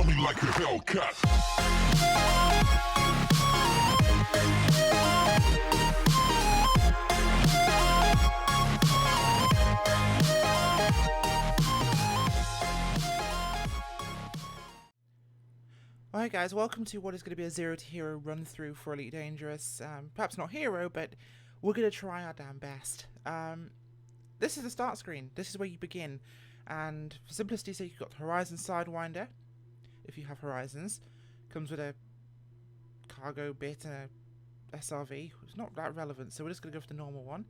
me like a Hellcat. Alright guys, welcome to what is going to be a Zero to Hero run through for Elite Dangerous. Perhaps not Hero, but we're going to try our damn best. This is the start screen. This is where you begin. And for simplicity's sake, you've got the Horizon Sidewinder, if you have Horizons. Comes with a cargo bit and a SRV. It's not that relevant, so we're just going to go for the normal one.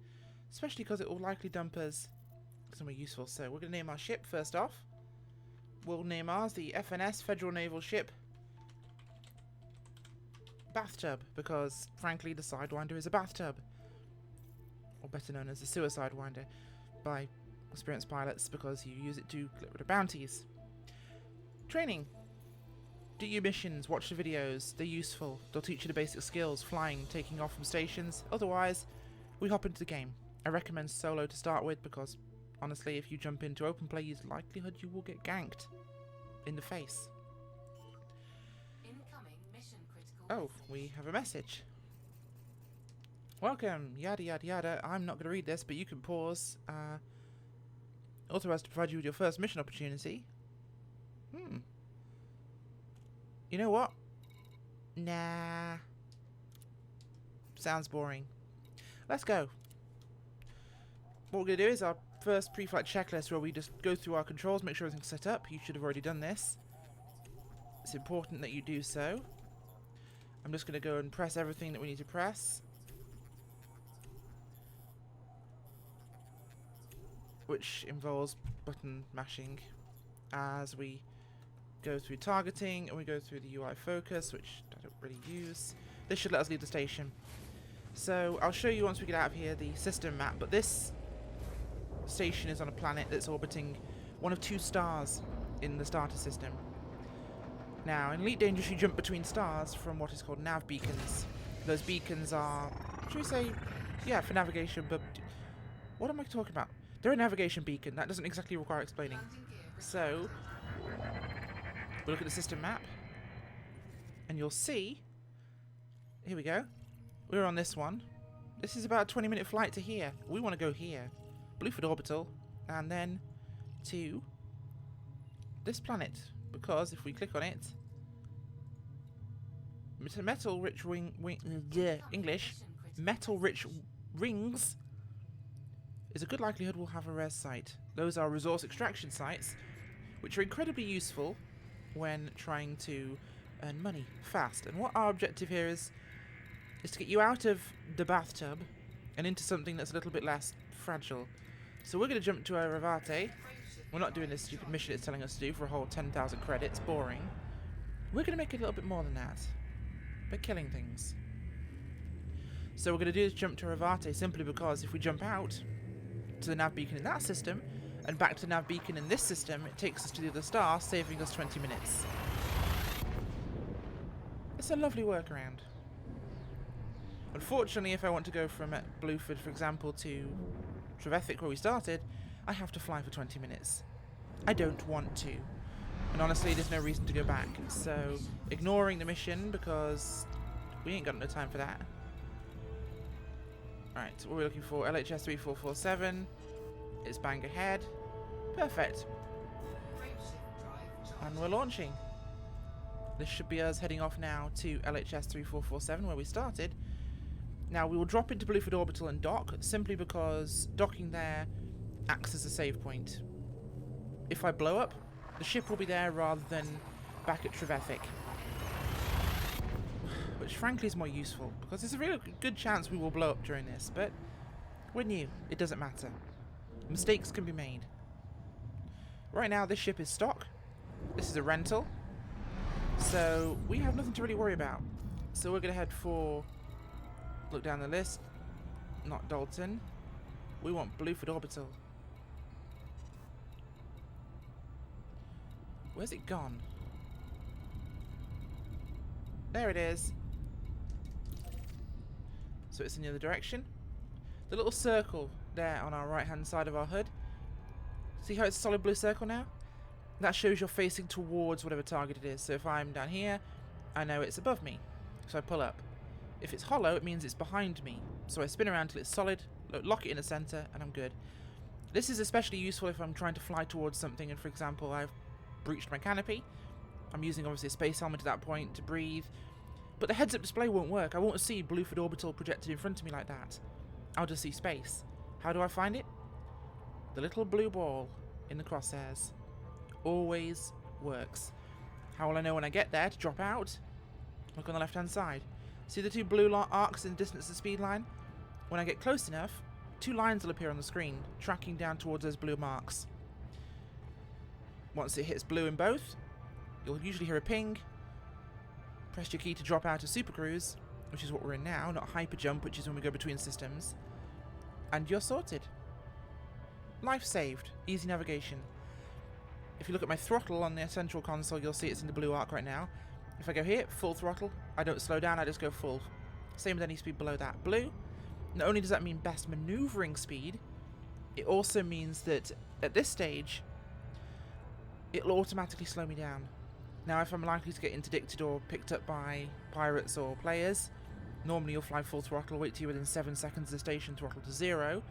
Especially because it will likely dump us somewhere useful. So we're going to name our ship first off. We'll name ours the FNS Federal Naval Ship Bathtub, because frankly the Sidewinder is a bathtub, or better known as the Sewer Sidewinder by experienced pilots, because you use it to get rid of bounties. Training. Do your missions, watch the videos, they're useful, they'll teach you the basic skills, flying, taking off from stations. Otherwise, we hop into the game. I recommend solo to start with, because honestly if you jump into open play, there's likelihood you will get ganked in the face. Oh, we have a message. Welcome, yada yada yada. I'm not going to read this, but you can pause. Authorized to provide you with your first mission opportunity. You know what? Nah. Sounds boring. Let's go. What we're going to do is our first pre-flight checklist, where we just go through our controls, make sure everything's set up. You should have already done this. It's important that you do so. I'm just going to go and press everything that we need to press, which involves button mashing as we go through targeting and we go through the UI focus, which I don't really use. This should let us leave the station. So I'll show you once we get out of here the system map, but this station is on a planet that's orbiting one of 2 stars in the starter system. Now, in Elite Dangerous, you jump between stars from what is called nav beacons. Those beacons are, should we say, yeah, for navigation, but what am I talking about? They're a navigation beacon. That doesn't exactly require explaining. So, we look at the system map, and you'll see, here we go, we're on this one. This is about a 20-minute flight to here. We want to go here. Blueford Orbital, and then to this planet. Because if we click on it, metal-rich metal-rich rings is a good likelihood we'll have a res site. Those are resource extraction sites, which are incredibly useful when trying to earn money fast. And what our objective here is to get you out of the bathtub and into something that's a little bit less fragile. So we're going to jump to a Revate. We're not doing this stupid mission it's telling us to do for a whole 10,000 credits. Boring. We're going to make it a little bit more than that. By killing things. So what we're going to do is jump to Revate, simply because if we jump out to the nav beacon in that system and back to the nav beacon in this system, it takes us to the other star, saving us 20 minutes. It's a lovely workaround. Unfortunately, if I want to go from Blueford, for example, to Trevethick, where we started, I have to fly for 20 minutes. I don't want to. And honestly, there's no reason to go back. So, ignoring the mission, because we ain't got no time for that. Alright, what we're looking for, LHS 3447. It's bang ahead. Perfect. And we're launching. This should be us heading off now to LHS 3447, where we started. Now, we will drop into Blueford Orbital and dock, simply because docking there acts as a save point. If I blow up, the ship will be there rather than back at Trevethick. Which frankly is more useful, because there's a really good chance we will blow up during this, but we're new, it doesn't matter. Mistakes can be made. Right now this ship is stock. This is a rental. So we have nothing to really worry about. So we're going to head for, look down the list, not Dalton. We want Blueford Orbital. Where's it gone? There it is. So it's in the other direction. The little circle there on our right hand side of our hood. See how it's a solid blue circle now? that shows you're facing towards whatever target it is. So if I'm down here, I know it's above me, so I pull up. If it's hollow, it means it's behind me, so I spin around till it's solid, lock it in the center, and I'm good. This is especially useful if I'm trying to fly towards something and, for example, I've breached my canopy. I'm using obviously a space helmet at that point to breathe, but the heads-up display won't work. I won't see Blueford Orbital projected in front of me like that. I'll just see space. How do I find it? The little blue ball in the crosshairs. Always works. How will I know when I get there to drop out? Look on the left-hand side. See the two blue arcs in the distance of the speed line? When I get close enough, two lines will appear on the screen, tracking down towards those blue marks. Once it hits blue in both, you'll usually hear a ping. Press your key to drop out of Super Cruise, which is what we're in now, not Hyper Jump, which is when we go between systems. And you're sorted. Life saved. Easy navigation. If you look at my throttle on the central console, you'll see it's in the blue arc right now. If I go here, full throttle, I don't slow down, I just go full. Same with any speed below that. Blue, not only does that mean best maneuvering speed, it also means that at this stage, it'll automatically slow me down. Now, if I'm likely to get interdicted or picked up by pirates or players, normally you'll fly full throttle, wait till you're within 7 seconds of the station, throttle to 0,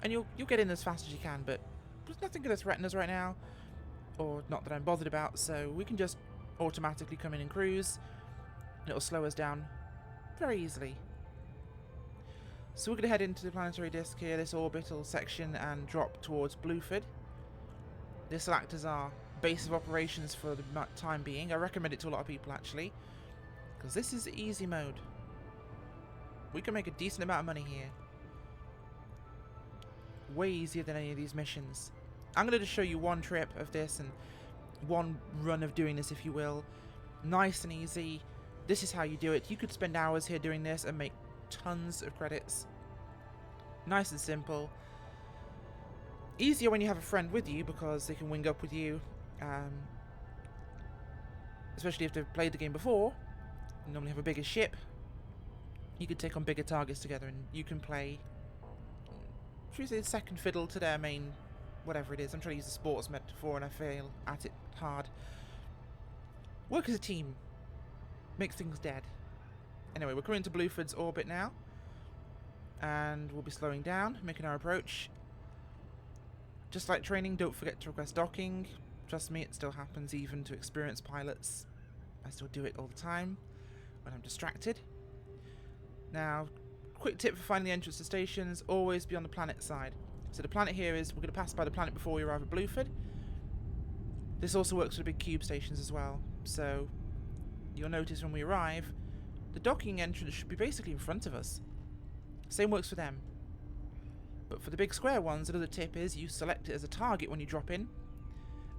and you'll get in as fast as you can, but there's nothing going to threaten us right now, or not that I'm bothered about, so we can just automatically come in and cruise, and it'll slow us down very easily. So we're going to head into the planetary disk here, this orbital section, and drop towards Blueford. This will act as our base of operations for the time being. I recommend it to a lot of people actually, because this is easy mode. We can make a decent amount of money here. Way easier than any of these missions. I'm going to just show you one trip of this and one run of doing this, if you will. Nice and easy. This is how you do it. You could spend hours here doing this and make tons of credits. Nice and simple. Easier when you have a friend with you because they can wing up with you. Especially if they've played the game before. You normally have a bigger ship. You can take on bigger targets together and you can play, should we say, second fiddle to their main whatever it is. I'm trying to use the sports metaphor and I fail at it hard. Work as a team. Make things dead. Anyway, we're coming to Blueford's orbit now. And we'll be slowing down, making our approach. Just like training, don't forget to request docking. Trust me, it still happens even to experienced pilots. I still do it all the time when I'm distracted. Now, quick tip for finding the entrance to stations, always be on the planet side. So the planet here is, we're going to pass by the planet before we arrive at Blueford. This also works for the big cube stations as well. So you'll notice when we arrive, the docking entrance should be basically in front of us. Same works for them. But for the big square ones, another tip is you select it as a target when you drop in.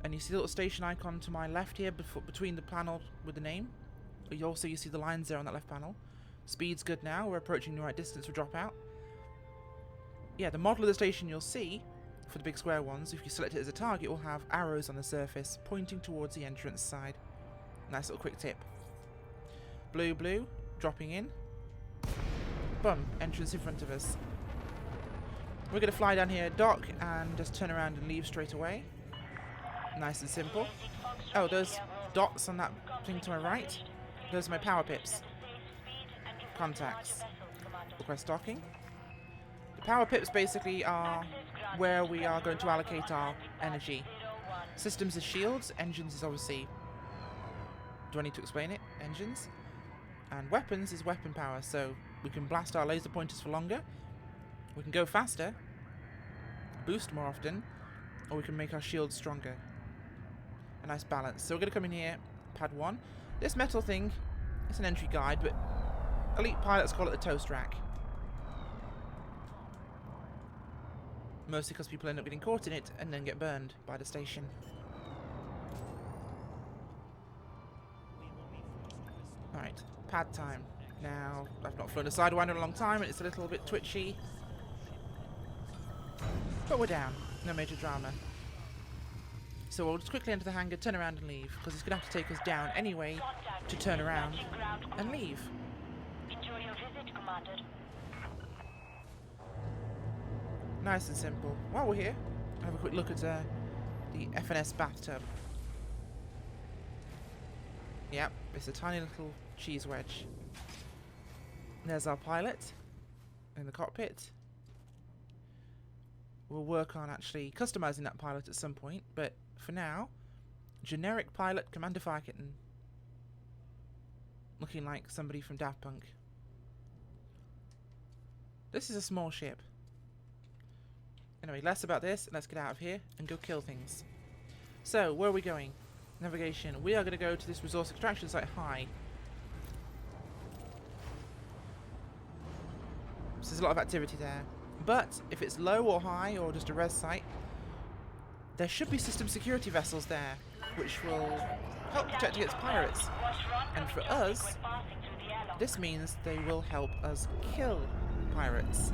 And you see the little station icon to my left here between the panel with the name. You see the lines there on that left panel. Speed's good now, we're approaching the right distance for drop out. Yeah, the model of the station you'll see, for the big square ones, if you select it as a target, will have arrows on the surface pointing towards the entrance side. Nice little quick tip. Blue, blue, dropping in. Boom, entrance in front of us. We're going to fly down here, dock, and just turn around and leave straight away. Nice and simple. Oh, those dots on that thing to my right, those are my power pips. Contacts. Request docking. The power pips basically are where we are going to allocate our energy. Systems is shields, engines is obviously... Do I need to explain it? Engines. And weapons is weapon power, so we can blast our laser pointers for longer, we can go faster, boost more often, or we can make our shields stronger. A nice balance. So we're going to come in here, pad 1. This metal thing, it's an entry guide, but elite pilots call it the toast rack. Mostly because people end up getting caught in it and then get burned by the station. Alright, pad time. Now, I've not flown a Sidewinder in a long time and it's a little bit twitchy. But we're down. No major drama. So we'll just quickly enter the hangar, turn around and leave, because it's going to have to take us down anyway to turn around and leave. Enjoy your visit, Commander. Nice and simple. While we're here, have a quick look at the FNS bathtub. Yep, it's a tiny little cheese wedge. There's our pilot in the cockpit. We'll work on actually customizing that pilot at some point, but for now, generic pilot Commander FIrekitten. Looking like somebody from Daft Punk. This is a small ship. Anyway, less about this. Let's get out of here and go kill things. So, where are we going? Navigation. We are going to go to this resource extraction site high. So there's a lot of activity there. But if it's low or high or just a res site, there should be system security vessels there, which will help protect against pirates. And for us, this means they will help us kill pirates.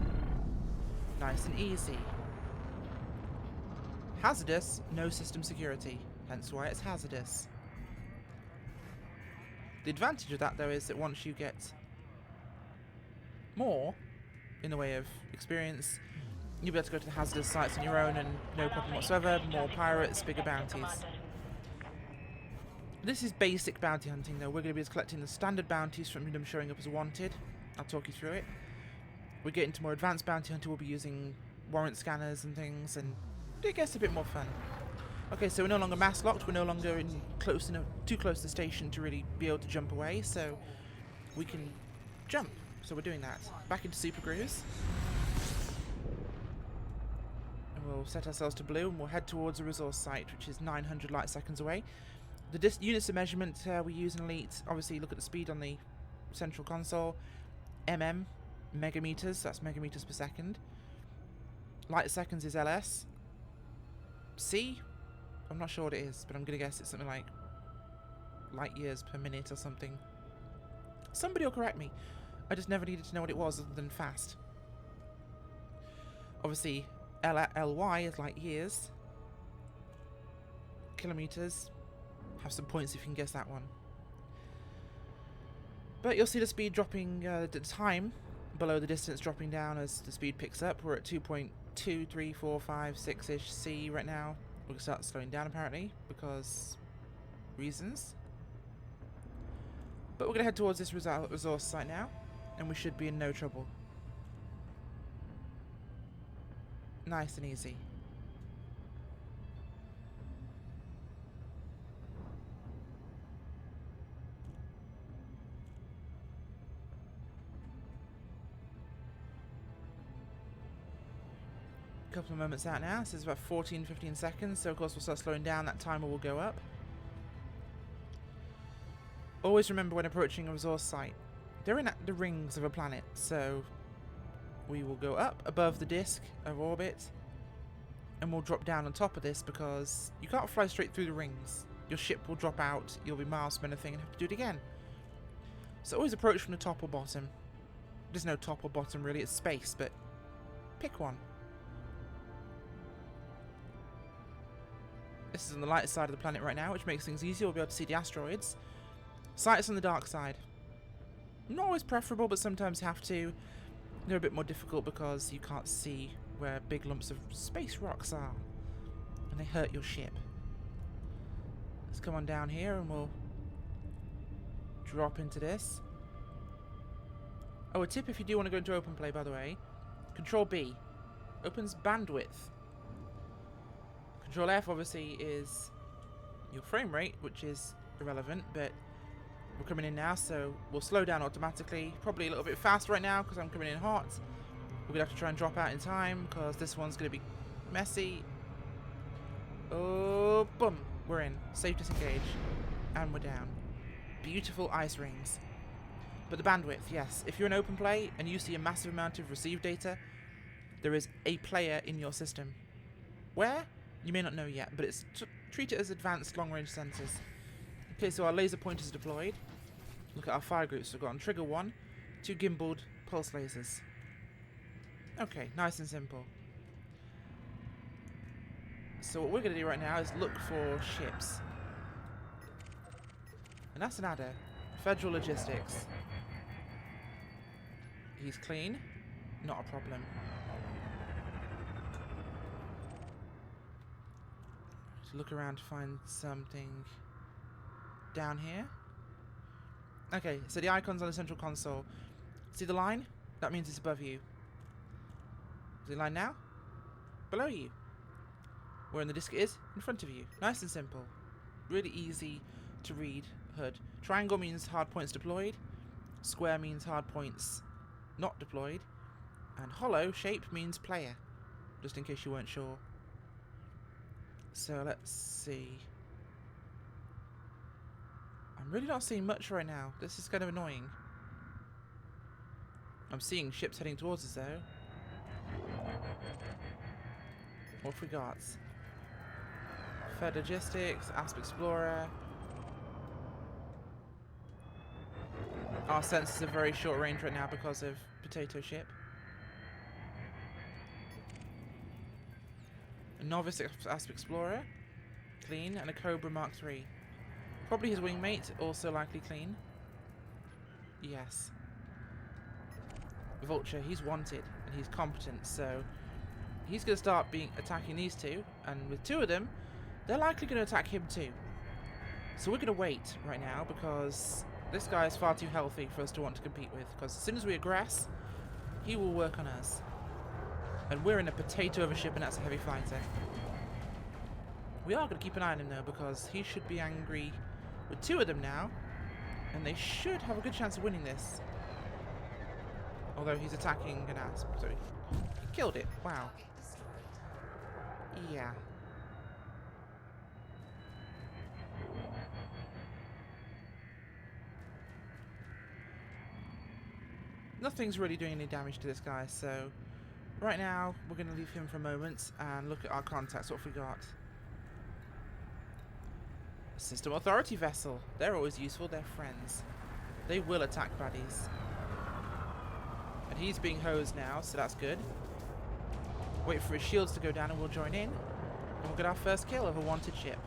Nice and easy. Hazardous, no system security. Hence why it's hazardous. The advantage of that, though, is that once you get more in the way of experience, you'll be able to go to the hazardous sites on your own and no problem whatsoever. More pirates, bigger bounties. This is basic bounty hunting, though. We're going to be just collecting the standard bounties from them showing up as wanted. I'll talk you through it. We get into more advanced bounty hunter. We'll be using warrant scanners and things, and it gets a bit more fun. Okay, so we're no longer mass locked. We're no longer in too close to the station to really be able to jump away, so we can jump. So we're doing that. Back into super cruise. And we'll set ourselves to blue and we'll head towards a resource site, which is 900 light seconds away. The units of measurement we use in Elite, obviously look at the speed on the central console. Megameters, that's megameters per second. Light seconds is LS. I'm not sure what it is, but I'm going to guess it's something like light years per minute or something. Somebody will correct me. I just never needed to know what it was other than fast. Obviously, LY is light years. Kilometers. Have some points if you can guess that one. But you'll see the speed dropping, the time below the distance dropping down as the speed picks up. We're at 2.2, 3, 4, 5, 6-ish C right now. We'll start slowing down apparently because reasons. But we're going to head towards this resource site now, and we should be in no trouble. Nice and easy. Couple of moments out now, so it's about 14-15 seconds, so of course we'll start slowing down, that timer will go up. Always remember when approaching a resource site, they're in the rings of a planet, so we will go up above the disk of orbit and we'll drop down on top of this because you can't fly straight through the rings. Your ship will drop out, you'll be miles from anything and have to do it again. So always approach from the top or bottom. There's no top or bottom really, it's space, but pick one. This is on the light side of the planet right now, which makes things easier. We'll be able to see the asteroids. Sights on the dark side. Not always preferable, but sometimes you have to. They're a bit more difficult because you can't see where big lumps of space rocks are. And they hurt your ship. Let's come on down here and we'll drop into this. Oh, a tip if you do want to go into open play, by the way. Control B. Opens bandwidth. Control F obviously is your frame rate, which is irrelevant, but we're coming in now, so we'll slow down automatically. Probably a little bit fast right now because I'm coming in hot. We're going to have to try and drop out in time because this one's going to be messy. Oh, boom. We're in. Safe disengage. And we're down. Beautiful ice rings. But the bandwidth, yes. If you're in open play and you see a massive amount of received data, there is a player in your system. Where? You may not know yet, but it's treat it as advanced long-range sensors. Okay, so our laser pointers are deployed. Look at our fire groups. We've got on trigger 1, 2 gimbaled pulse lasers. Okay, nice and simple. So what we're going to do right now is look for ships. And that's an adder. Federal Logistics. He's clean. Not a problem. Look around to find something down here. Okay, so the icon's on the central console. See the line? That means it's above you. See the line now? Below you. Where the disc is? In front of you. Nice and simple. Really easy to read HUD. Triangle means hard points deployed. Square means hard points not deployed. And hollow shape means player. Just in case you weren't sure. So let's see. I'm really not seeing much right now. This is kind of annoying. I'm seeing ships heading towards us though. What have we got? Fed Logistics, Asp Explorer. Our sensors are very short range right now because of Potato Ship. A Novice Asp Explorer, clean, and a Cobra Mark III. Probably his wingmate, also likely clean. Yes. Vulture, he's wanted, and he's competent, so he's going to start attacking these two, and with two of them, they're likely going to attack him too. So we're going to wait right now, because this guy is far too healthy for us to want to compete with, because as soon as we aggress, he will work on us. And we're in a potato of a ship, and that's a heavy fighter. We are going to keep an eye on him though, because he should be angry with two of them now, and they should have a good chance of winning this. Although he's attacking an Asp, so he killed it. Wow. Yeah. Nothing's really doing any damage to this guy, so right now we're going to leave him for a moment and look at our contacts. What have we got? System Authority vessel. They're always useful. They're friends. They will attack baddies. And he's being hosed now, so that's good. Wait for his shields to go down and we'll join in. And we'll get our first kill of a wanted ship.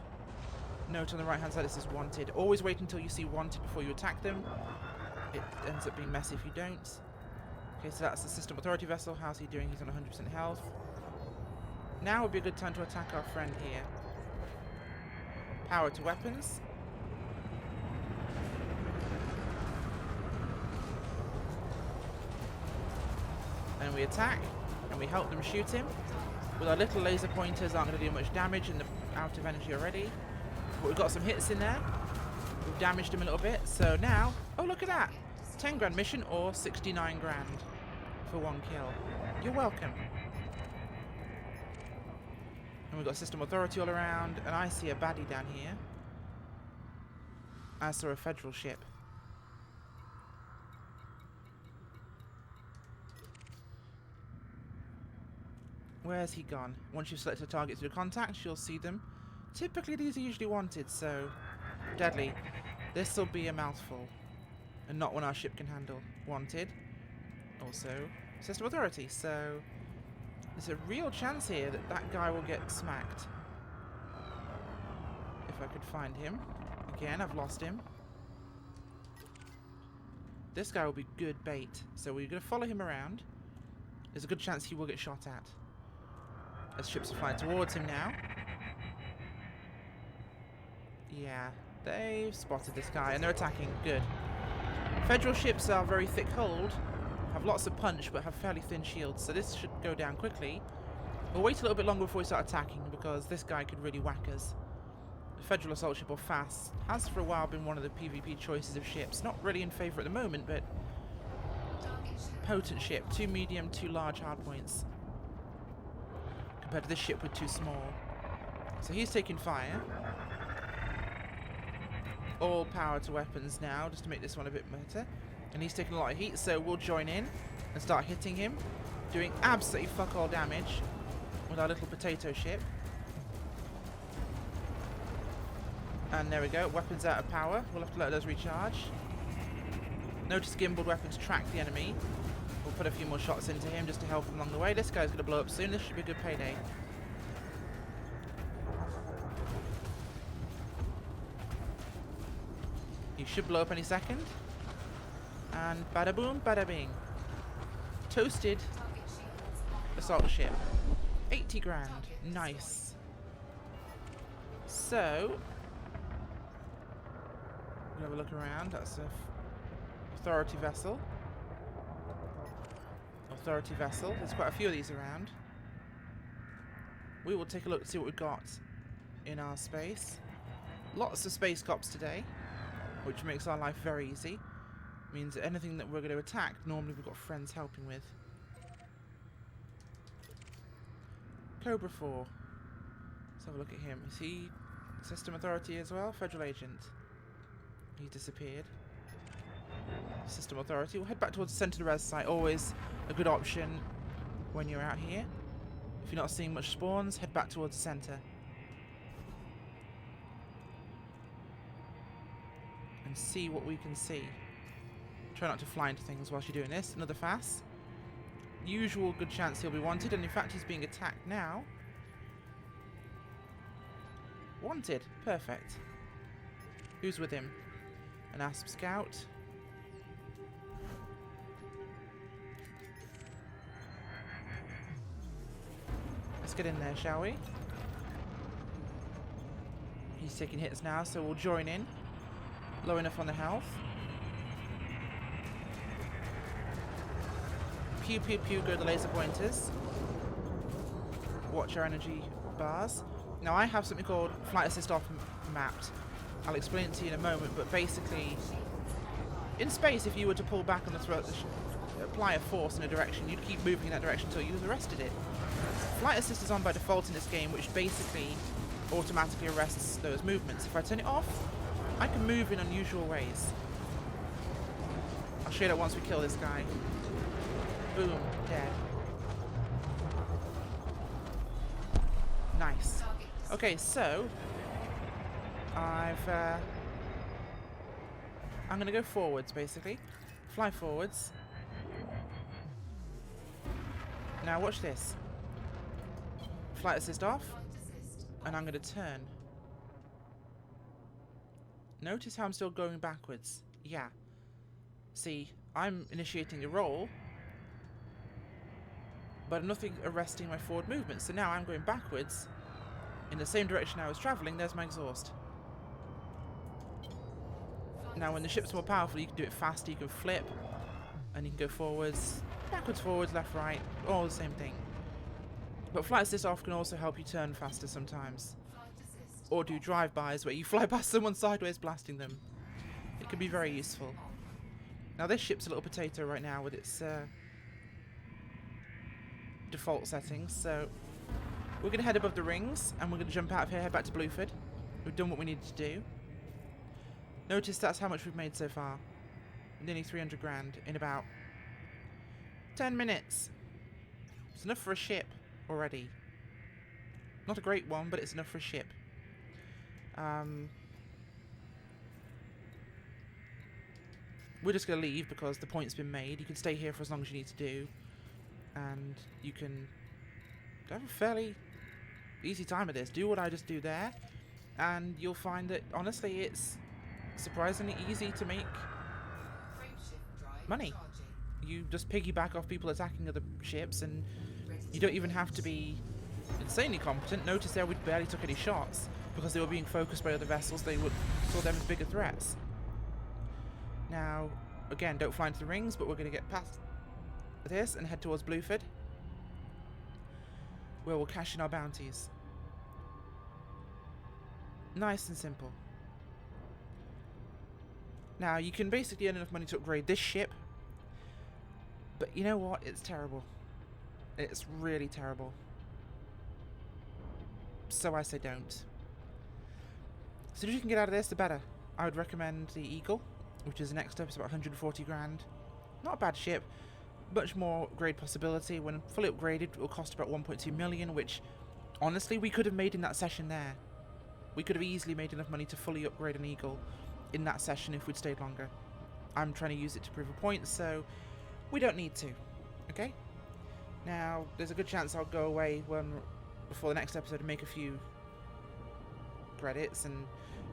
Note on the right hand side, this is wanted. Always wait until you see wanted before you attack them. It ends up being messy if you don't. Okay, so that's the System Authority vessel. How's he doing? He's on 100% health. Now would be a good time to attack our friend here. Power to weapons. And we attack, and we help them shoot him. With our little laser pointers, aren't going to do much damage, and they're out of energy already. But we've got some hits in there. We've damaged him a little bit. So now, oh look at that! 10 grand mission or 69 grand for one kill. You're welcome. And we've got System Authority all around, and I see a baddie down here. I saw a Federal ship. Where's he gone? Once you've selected a target to your contacts, you'll see them. Typically these are usually wanted, so deadly. This will be a mouthful. And not one our ship can handle. Wanted. Also, System Authority, so there's a real chance here that that guy will get smacked. If I could find him. Again, I've lost him. This guy will be good bait, so we're going to follow him around. There's a good chance he will get shot at. As ships are flying towards him now. Yeah, they've spotted this guy and they're attacking. Good. Federal ships are very thick-hulled, have lots of punch but have fairly thin shields, so this should go down quickly. We'll wait a little bit longer before we start attacking because this guy could really whack us. The Federal assault ship, or FAST, has for a while been one of the PvP choices of ships. Not really in favour at the moment, but potent ship. 2 medium, 2 large hardpoints. Compared to this ship with 2 small. So he's taking fire. All power to weapons now, just to make this one a bit better. And he's taking a lot of heat, so we'll join in and start hitting him. Doing absolutely fuck all damage with our little potato ship. And there we go, weapons out of power. We'll have to let those recharge. Notice gimbaled weapons track the enemy. We'll put a few more shots into him just to help him along the way. This guy's going to blow up soon. This should be a good payday. He should blow up any second. And bada boom, bada bing. Toasted assault ship. 80 grand. Nice. So, we'll have a look around. That's a authority vessel. Authority vessel. There's quite a few of these around. We will take a look to see what we've got in our space. Lots of space cops today, which makes our life very easy. Means that anything that we're going to attack, normally we've got friends helping with. Cobra 4. Let's have a look at him. Is he System Authority as well? Federal Agent. He disappeared. System Authority. We'll head back towards the centre of the res site. Always a good option when you're out here. If you're not seeing much spawns, head back towards the centre. And see what we can see. Try not to fly into things whilst you're doing this. Another FAS. Usual good chance he'll be wanted, and in fact he's being attacked now. Wanted. Perfect. Who's with him? An ASP scout. Let's get in there, shall we? He's taking hits now, so we'll join in. Low enough on the health. Pew pew pew go the laser pointers. Watch our energy bars. Now I have something called flight assist off mapped. I'll explain it to you in a moment, but basically in space, if you were to pull back on the throat, apply a force in a direction, you'd keep moving in that direction until you arrested it. Flight assist is on by default in this game, which basically automatically arrests those movements. If I turn it off, I can move in unusual ways. I'll show you that once we kill this guy. Boom, dead. Nice. Okay, so I'm gonna go forwards, basically. Fly forwards. Now watch this. Flight assist off, and I'm gonna turn. Notice how I'm still going backwards. Yeah. See, I'm initiating a roll, but nothing arresting my forward movement. So now I'm going backwards in the same direction I was travelling. There's my exhaust. Now when the ship's more powerful, you can do it faster, you can flip, and you can go forwards, backwards, forwards, left, right, all the same thing. But flight assist off can also help you turn faster sometimes. Or do drive-bys where you fly past someone sideways blasting them. It can be very useful. Now this ship's a little potato right now with its default settings, so we're going to head above the rings and we're going to jump out of here, head back to Blueford. We've done what we needed to do. Notice that's how much we've made so far. Nearly 300 grand in about 10 minutes. It's enough for a ship already. Not a great one, but it's enough for a ship. We're just going to leave because the point's been made. You can stay here for as long as you need to do. And you can have a fairly easy time of this. Do what I just do there. And you'll find that, honestly, it's surprisingly easy to make money. You just piggyback off people attacking other ships, and you don't even have to be insanely competent. Notice there we barely took any shots because they were being focused by other vessels. They saw them as bigger threats. Now, again, don't fly into the rings, but we're going to get past this and head towards Blueford, where we'll cash in our bounties. Nice and simple. Now, you can basically earn enough money to upgrade this ship, but you know what? It's terrible. It's really terrible. So I say don't. As soon as you can get out of this, the better. I would recommend the Eagle, which is next up. It's about 140 grand. Not a bad ship. Much more upgrade possibility. When fully upgraded, it will cost about 1.2 million, which, honestly, we could have made in that session there. We could have easily made enough money to fully upgrade an Eagle in that session if we'd stayed longer. I'm trying to use it to prove a point, so we don't need to. Okay? Now, there's a good chance I'll go away before the next episode and make a few credits and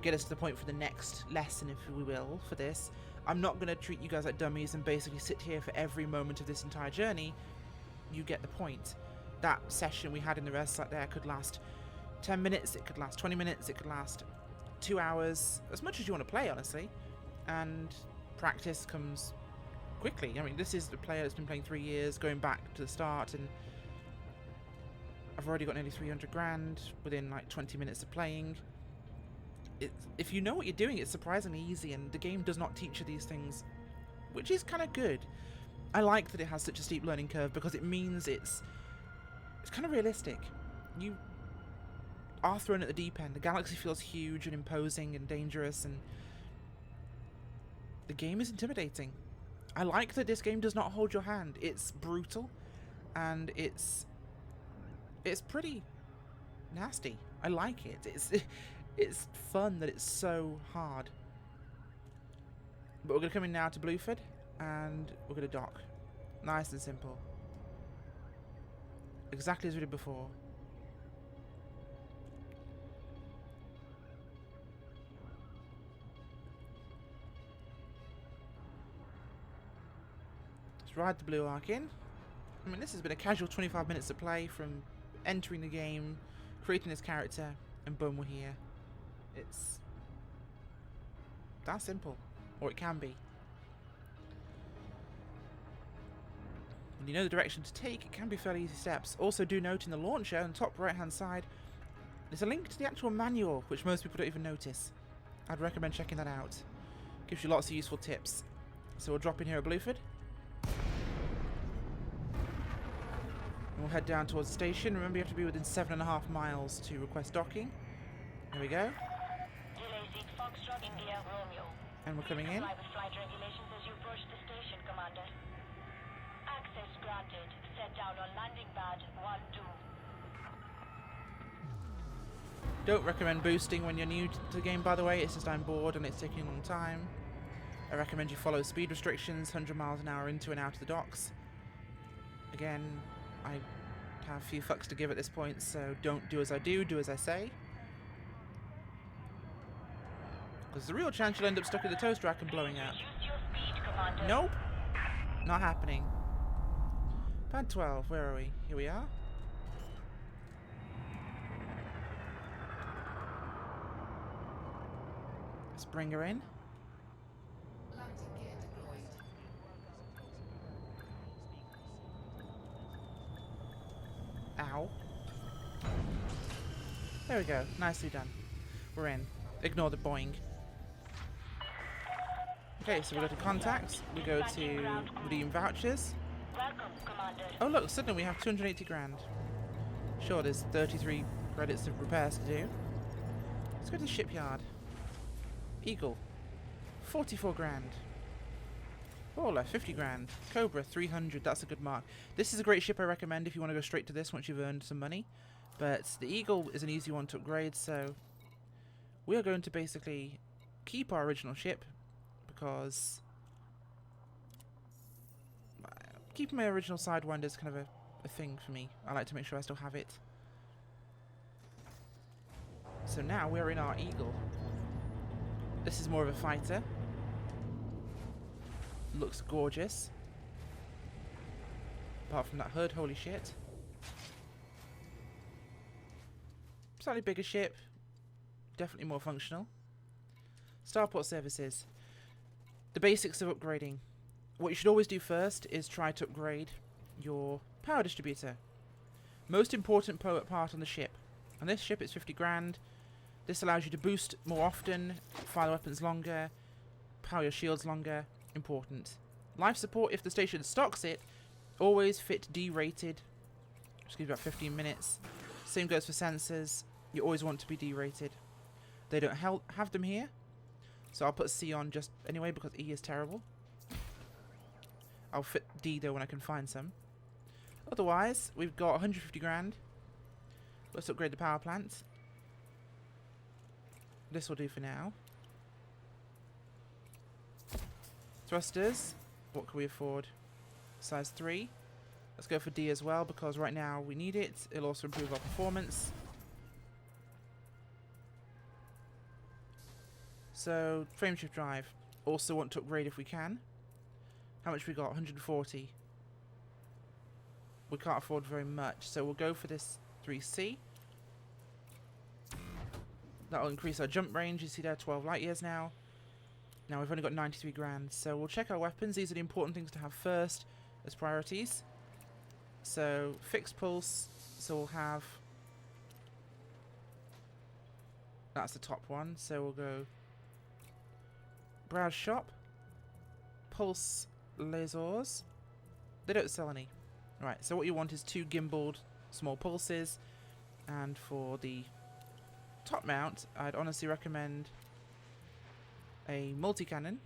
get us to the point for the next lesson, if we will, for this. I'm not going to treat you guys like dummies and basically sit here for every moment of this entire journey. You get the point. That session we had in the res site there could last 10 minutes, it could last 20 minutes, it could last 2 hours, as much as you want to play, honestly. And practice comes quickly. I mean, this is a player that's been playing 3 years, going back to the start, and I've already got nearly 300 grand within like 20 minutes of playing. If you know what you're doing, it's surprisingly easy, and the game does not teach you these things, which is kind of good. I like that it has such a steep learning curve because it means it's kind of realistic. You are thrown at the deep end. The galaxy feels huge and imposing and dangerous, and the game is intimidating. I like that this game does not hold your hand. It's brutal, and it's pretty nasty. I like it. It's fun that it's so hard. But we're going to come in now to Blueford, and we're going to dock. Nice and simple. Exactly as we did before. Let's ride the Blue Ark in. I mean, this has been a casual 25 minutes of play from entering the game, creating this character, and boom, we're here. It's that simple. Or it can be. When you know the direction to take, it can be fairly easy steps. Also, do note in the launcher on the top right hand side, there's a link to the actual manual, which most people don't even notice. I'd recommend checking that out. Gives you lots of useful tips. So we'll drop in here at Blueford. And we'll head down towards the station. Remember, you have to be within 7.5 miles to request docking. There we go. Delay seat Foxtrot India Romeo. And we're coming in. Comply with flight regulations as you approach the station, Commander. Access granted. Set down on landing pad 1-2. Don't recommend boosting when you're new to the game, by the way. It's just I'm bored and it's taking a long time. I recommend you follow speed restrictions, 100 miles an hour into and out of the docks. Again, I have a few fucks to give at this point, so don't do as I do as I say. Because there's a real chance you'll end up stuck in the toast rack and blowing out. Reduce your speed, Commander. Nope. Not happening. Pad 12, where are we? Here we are. Let's bring her in. Ow. There we go. Nicely done. We're in. Ignore the boing. Okay, so we go to contacts. We go to redeem vouchers. Welcome, Commander. Oh look, suddenly we have 280 grand. Sure, there's 33 credits of repairs to do. Let's go to the shipyard. Eagle, 44 grand. Brawler, 50 grand. Cobra, 300. That's a good mark. This is a great ship I recommend if you want to go straight to this once you've earned some money. But the Eagle is an easy one to upgrade, so we are going to basically keep our original ship because keeping my original Sidewinder is kind of a thing for me. I like to make sure I still have it. So now we're in our Eagle. This is more of a fighter. Looks gorgeous. Apart from that hood, holy shit. Slightly bigger ship. Definitely more functional. Starport services. The basics of upgrading. What you should always do first is try to upgrade your power distributor. Most important part on the ship. On this ship it's 50 grand. This allows you to boost more often, fire the weapons longer, power your shields longer. Important. Life support, if the station stocks it, always fit D-rated. Just gives you about 15 minutes. Same goes for sensors. You always want to be D-rated. They don't have them here, so I'll put C on just anyway because E is terrible. I'll fit D though when I can find some. Otherwise, we've got 150 grand. Let's upgrade the power plant. This will do for now. Thrusters, what can we afford? Size 3. Let's go for D as well because right now we need it. It'll also improve our performance. So, frameshift drive. Also want to upgrade if we can. How much we got? 140. We can't afford very much, so we'll go for this 3C. That'll increase our jump range. You see there, 12 light years now. Now we've only got 93 grand, so we'll check our weapons. These are the important things to have first as priorities. So fixed pulse, so we'll have, that's the top one, so we'll go browse shop, pulse lasers. They don't sell any. Right, so what you want is 2 gimbaled small pulses, and for the top mount I'd honestly recommend a multi-cannon,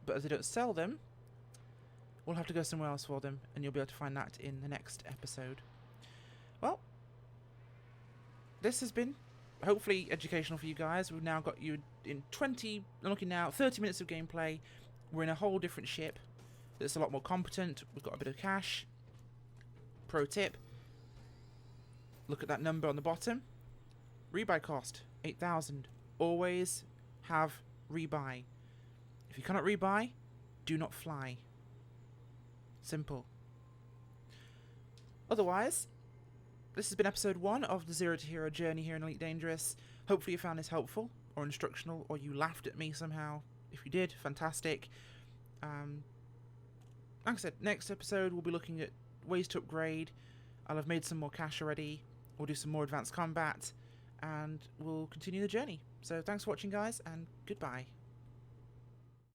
but as they don't sell them, we'll have to go somewhere else for them, and you'll be able to find that in the next episode. Well, this has been hopefully educational for you guys. We've now got you in 30 minutes of gameplay. We're in a whole different ship that's a lot more competent. We've got a bit of cash. Pro tip, look at that number on the bottom. Rebuy cost 8,000. Always have rebuy. If you cannot rebuy, do not fly. Simple. Otherwise, this has been episode 1 of the Zero to Hero journey here in Elite Dangerous. Hopefully you found this helpful or instructional, or you laughed at me somehow. If you did, fantastic. Like I said, next episode we'll be looking at ways to upgrade. I'll have made some more cash already. We'll do some more advanced combat, and we'll continue the journey. So thanks for watching, guys, and goodbye.